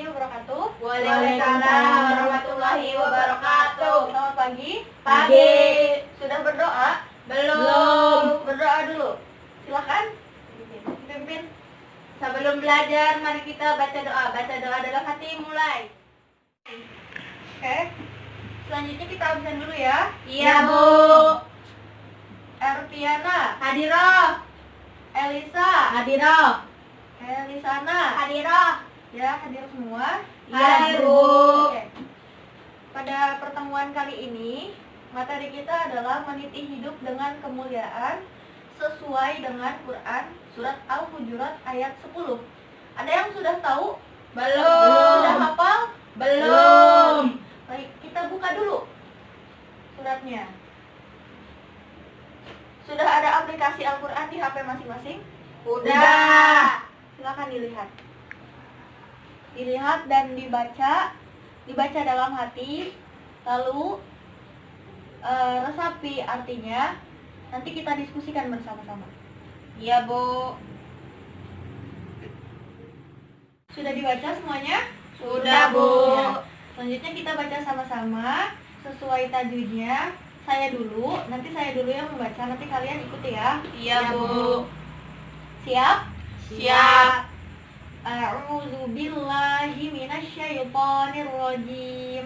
warahmatullahi wabarakatuh. Waalaikumsalam warahmatullahi wabarakatuh. Selamat pagi. Pagi. Sudah berdoa? Belum. Berdoa dulu. Silakan. Pimpin. Sebelum belajar, mari kita baca doa. Baca doa dalam hati, mulai. Oke. Selanjutnya kita absen dulu ya. Iya, Bu. Ertiana, Hadiroh. Elisa, Hadiroh. Elisana. Hadiroh. Ya, hadir semua. Hadir, Bu. Oke. Pada pertemuan kali ini, materi kita adalah meniti hidup dengan kemuliaan sesuai dengan Quran surat Al-Hujurat ayat 10. Ada yang sudah tahu? Belum. Sudah hafal? Belum. Baik, kita buka dulu suratnya. Sudah ada aplikasi Al-Quran di HP masing-masing? Udah. Silakan dilihat. Dilihat dan dibaca. Dibaca dalam hati. Lalu resapi artinya. Nanti kita diskusikan bersama-sama. Iya, Bu. Sudah dibaca semuanya? Sudah, Bu. Ya. Selanjutnya kita baca sama-sama sesuai tajwidnya. Saya dulu, nanti saya dulu yang membaca, nanti kalian ikuti ya. Iya, Bu. Siap? Siap. A'udzu billahi minasyaitonir rajim.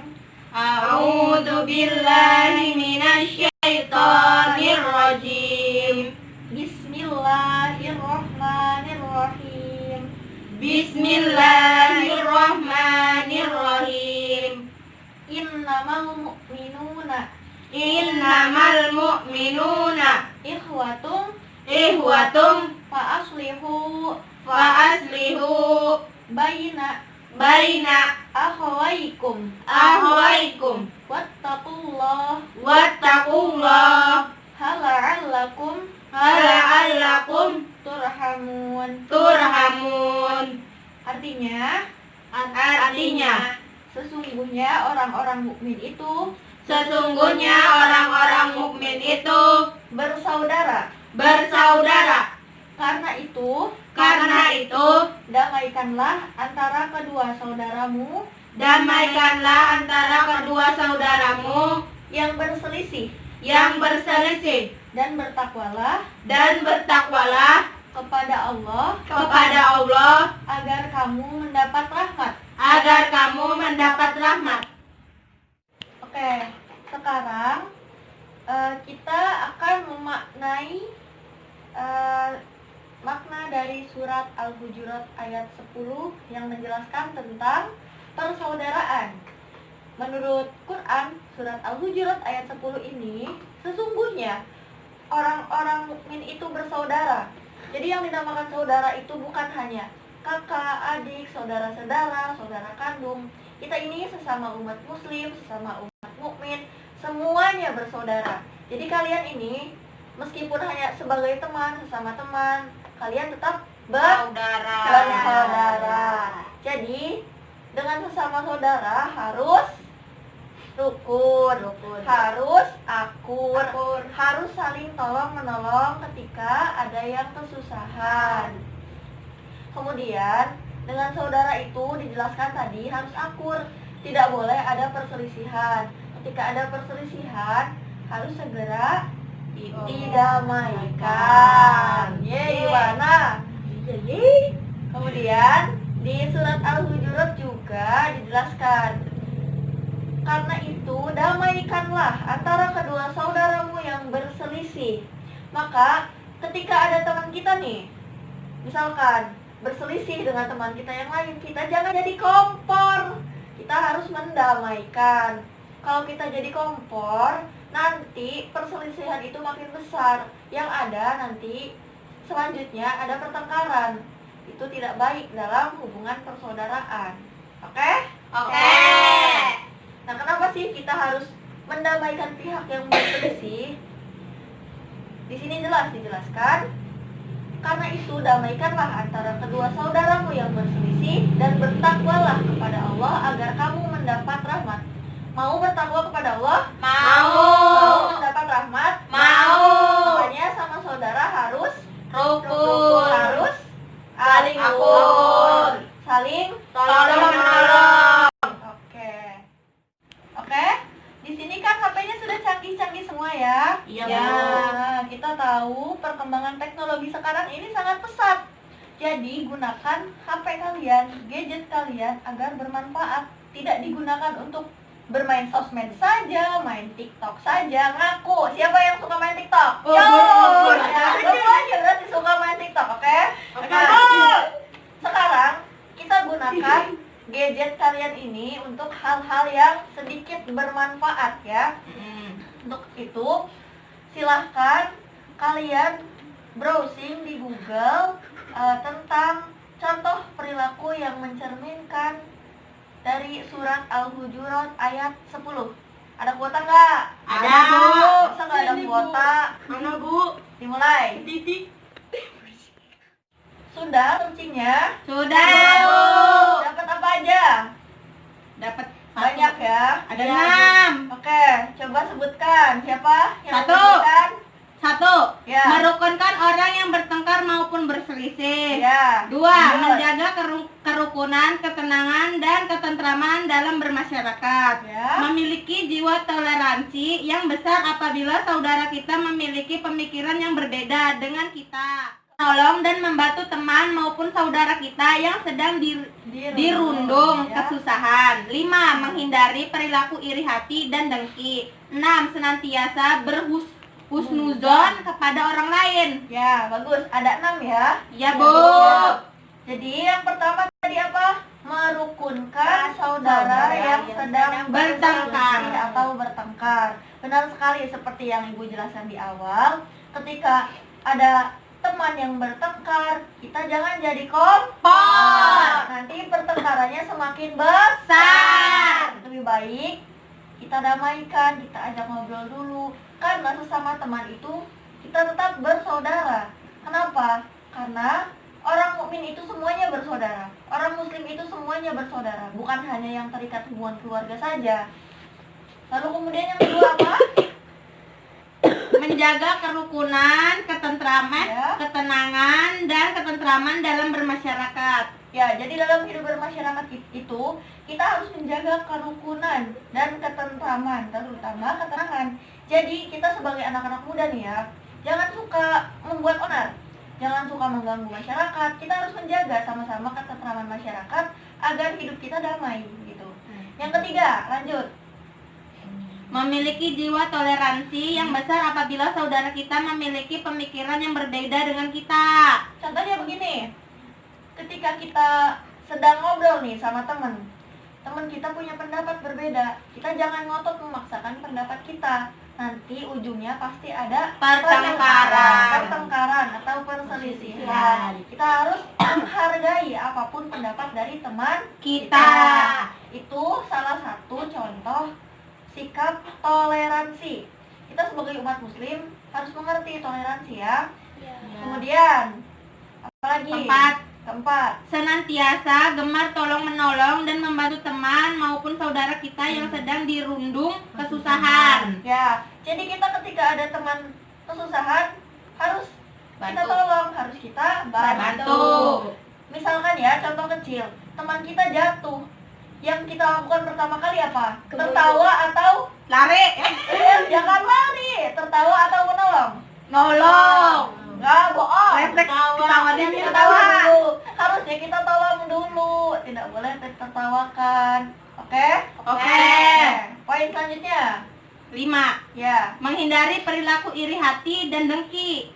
A'udzu billahi minasyaitonir rajim. Bismillahirrahmanirrahim. Bismillahirrahmanirrahim. Innamal mu'minuna ikhwatum fa'aslihu baina akhawaikum wattaqullah hala'allakum turhamun. Artinya sesungguhnya orang-orang mukmin itu bersaudara. Karena itu damaikanlah antara kedua saudaramu yang berselisih dan bertakwalah kepada Allah agar kamu mendapat rahmat. Oke, sekarang kita akan memaknai makna dari surat Al-Hujurat ayat 10 yang menjelaskan tentang persaudaraan. Menurut Quran, surat Al-Hujurat ayat 10 ini, sesungguhnya orang-orang mukmin itu bersaudara. Jadi yang dinamakan saudara itu bukan hanya kakak, adik, saudara-saudara, saudara kandung. Kita ini sesama umat muslim, sesama umat mukmin, semuanya bersaudara. Jadi kalian ini meskipun hanya sebagai teman, sesama teman, kalian tetap bersaudara. Jadi dengan sesama saudara harus rukun, harus akur, harus saling tolong menolong ketika ada yang kesusahan. Kemudian dengan saudara itu dijelaskan tadi harus akur, tidak boleh ada perselisihan. Ketika ada perselisihan harus segera didamaikan. Gimana? Kemudian di surat Al-Hujurat juga dijelaskan, karena itu damaikanlah antara kedua saudaramu yang berselisih. Maka ketika ada teman kita nih, misalkan berselisih dengan teman kita yang lain, kita jangan jadi kompor. Kita harus mendamaikan. Kalau kita jadi kompor, nanti perselisihan itu makin besar. Yang ada nanti selanjutnya ada pertengkaran. Itu tidak baik dalam hubungan persaudaraan. Oke? Nah, kenapa sih kita harus mendamaikan pihak yang berselisih? Di sini jelas dijelaskan, karena itu damaikanlah antara kedua saudaramu yang berselisih dan bertakwalah kepada Allah agar kamu mendapat rahmat. Mau bertakwa kepada Allah? Mau mendapat rahmat? Mau. Makanya sama saudara harus Rukun. harus Saling akur. saling Tolong menolong. tahu perkembangan teknologi sekarang ini sangat pesat. Jadi gunakan HP kalian, gadget kalian agar bermanfaat. Tidak digunakan untuk bermain sosmed saja, main TikTok saja. Ngaku, siapa yang suka main TikTok? Oh, gue. Kamu aja berarti suka main TikTok, oke? Oke. Nah, sekarang kita gunakan gadget kalian ini untuk hal-hal yang sedikit bermanfaat ya. Untuk itu, silahkan kalian browsing di Google tentang contoh perilaku yang mencerminkan dari surat Al-Hujurat ayat 10. Ada kuota nggak? Ada, Bu. Masa nggak ada kuota? Mana, Bu? Dimulai. Titik. Sudah searchingnya? Sudah, Bu. Bu. Dapat apa aja? Dapat Banyak ya? Ada Ya, 6. Oke, coba sebutkan. Siapa yang Satu. sebutkan? 1. Ya. Merukunkan orang yang bertengkar maupun berselisih. Ya. 2. Lanjut. Menjaga kerukunan, ketenangan, dan ketentraman dalam bermasyarakat. Ya. Memiliki jiwa toleransi yang besar apabila saudara kita memiliki pemikiran yang berbeda dengan kita. Menolong dan membantu teman maupun saudara kita yang sedang dirundung ya. kesusahan. 5. Menghindari perilaku iri hati dan dengki. 6. Senantiasa berhusnuzon kepada orang lain. Ya, bagus. Ada 6 ya. Ya, Bu. Jadi yang pertama tadi apa? Merukunkan saudara yang sedang bertengkar atau bertengkar. Benar sekali seperti yang Ibu jelaskan di awal. Ketika ada teman yang bertengkar, kita jangan jadi kompor. Nanti pertengkarannya semakin besar. Lebih baik kita damaikan, kita ajak ngobrol dulu. Karena sesama teman itu kita tetap bersaudara. Kenapa? Karena orang mukmin itu semuanya bersaudara. Orang muslim itu semuanya bersaudara, bukan hanya yang terikat hubungan keluarga saja. Lalu kemudian yang kedua apa? Menjaga kerukunan, ketentraman, Ya. ketenangan, dan ketentraman dalam bermasyarakat. Ya, jadi dalam hidup bermasyarakat itu kita harus menjaga kerukunan dan ketentraman, terutama ketenangan. Jadi kita sebagai anak-anak muda nih ya, jangan suka membuat onar, jangan suka mengganggu masyarakat. Kita harus menjaga sama-sama ketentraman masyarakat agar hidup kita damai gitu. Yang ketiga, lanjut. Memiliki jiwa toleransi yang besar apabila saudara kita memiliki pemikiran yang berbeda dengan kita. Contohnya begini, ketika kita sedang ngobrol nih sama teman kita punya pendapat berbeda, kita jangan ngotot memaksakan pendapat kita. Nanti ujungnya pasti ada pertengkaran atau perselisihan. Kita harus menghargai apapun pendapat dari teman Kita. Itu salah satu contoh sikap toleransi. Kita sebagai umat muslim harus mengerti toleransi ya. Kemudian apalagi? Keempat. Senantiasa gemar tolong menolong dan membantu teman maupun saudara kita yang sedang dirundung kesusahan. Ya, jadi kita ketika ada teman kesusahan harus kita Bantu. tolong, harus kita bantu. Misalkan ya, contoh kecil, teman kita jatuh. Yang kita lakukan pertama kali apa? Tertawa atau Lari. jangan lari, tertawa atau menolong? Nolong. Enggak, bohong. Refleks ketawanya Kita ketawa. dulu. Harusnya kita tolong dulu, tidak boleh tertawakan. Oke? Oke. Poin selanjutnya. 5. Ya. Menghindari perilaku iri hati dan dengki.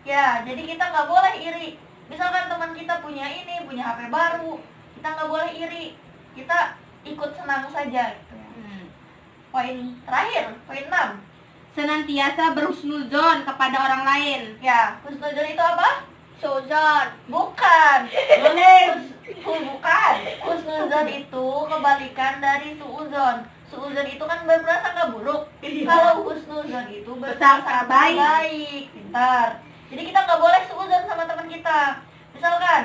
Ya, jadi kita nggak boleh iri. Misalkan teman kita punya ini, punya HP baru, kita nggak boleh iri. Kita ikut senang saja. Gitu ya. Poin terakhir, poin 6. Senantiasa berhusnuzon kepada orang lain. Ya, husnuzon itu apa? Suzon. Bukan. Bukan. Husnuzon itu kebalikan dari suuzon. Suuzon itu kan berprasangka buruk. Kalau husnuzon itu berprasangka baik. Pintar. Jadi kita nggak boleh suuzon sama teman kita. Misalkan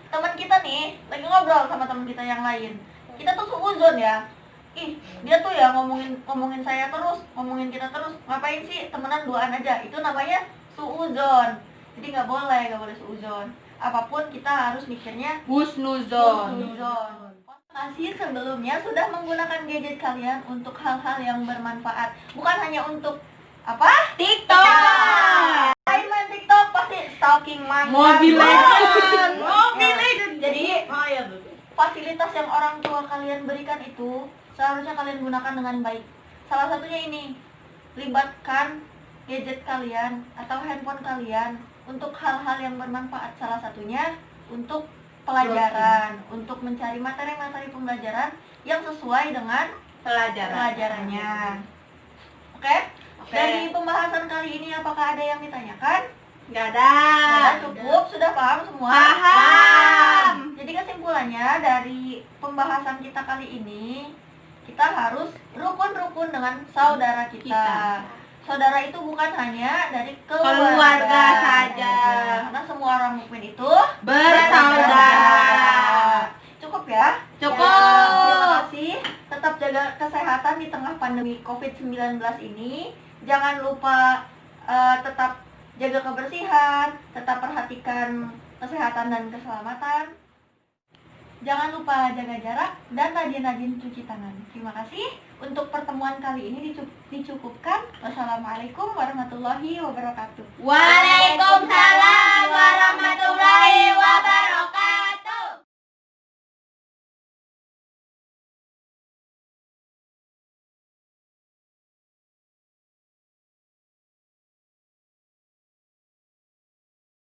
teman kita nih lagi ngobrol sama teman kita yang lain, kita tuh suuzon ya. Ih, dia tuh ya ngomongin saya terus, ngomongin kita terus. Ngapain sih temenan duaan aja? Itu namanya suuzon. Jadi nggak boleh suuzon. Apapun kita harus mikirnya Husnuzon. husnuzon. Terima kasih sebelumnya sudah menggunakan gadget kalian untuk hal-hal yang bermanfaat. Bukan hanya untuk Apa? TikTok. Main TikTok pasti stalking mantan. Mobile Legends. Mobile Legends. Jadi Oh iya tuh. fasilitas yang orang tua kalian berikan itu seharusnya kalian gunakan dengan baik. Salah satunya ini, libatkan gadget kalian atau handphone kalian untuk hal-hal yang bermanfaat. Salah satunya untuk pelajaran, untuk mencari materi-materi pembelajaran yang sesuai dengan pelajarannya. Oke? Dari pembahasan kali ini apakah ada yang ditanyakan? Nggak ada. Sudah cukup? Sudah paham semua? Paham. Jadi kesimpulannya dari pembahasan kita kali ini, kita harus rukun-rukun dengan saudara kita. Saudara itu bukan hanya dari Keluarga saja. Karena semua orang mukmin itu Bersaudara. Cukup ya? Cukup. Ya, terima kasih. Tetap jaga kesehatan di tengah pandemi COVID-19 ini. Jangan lupa tetap jaga kebersihan, tetap perhatikan kesehatan dan keselamatan. Jangan lupa jaga jarak dan rajin-rajin cuci tangan. Terima kasih. Untuk pertemuan kali ini dicukupkan. Wassalamualaikum warahmatullahi wabarakatuh. Waalaikumsalam warahmatullahi wabarakatuh.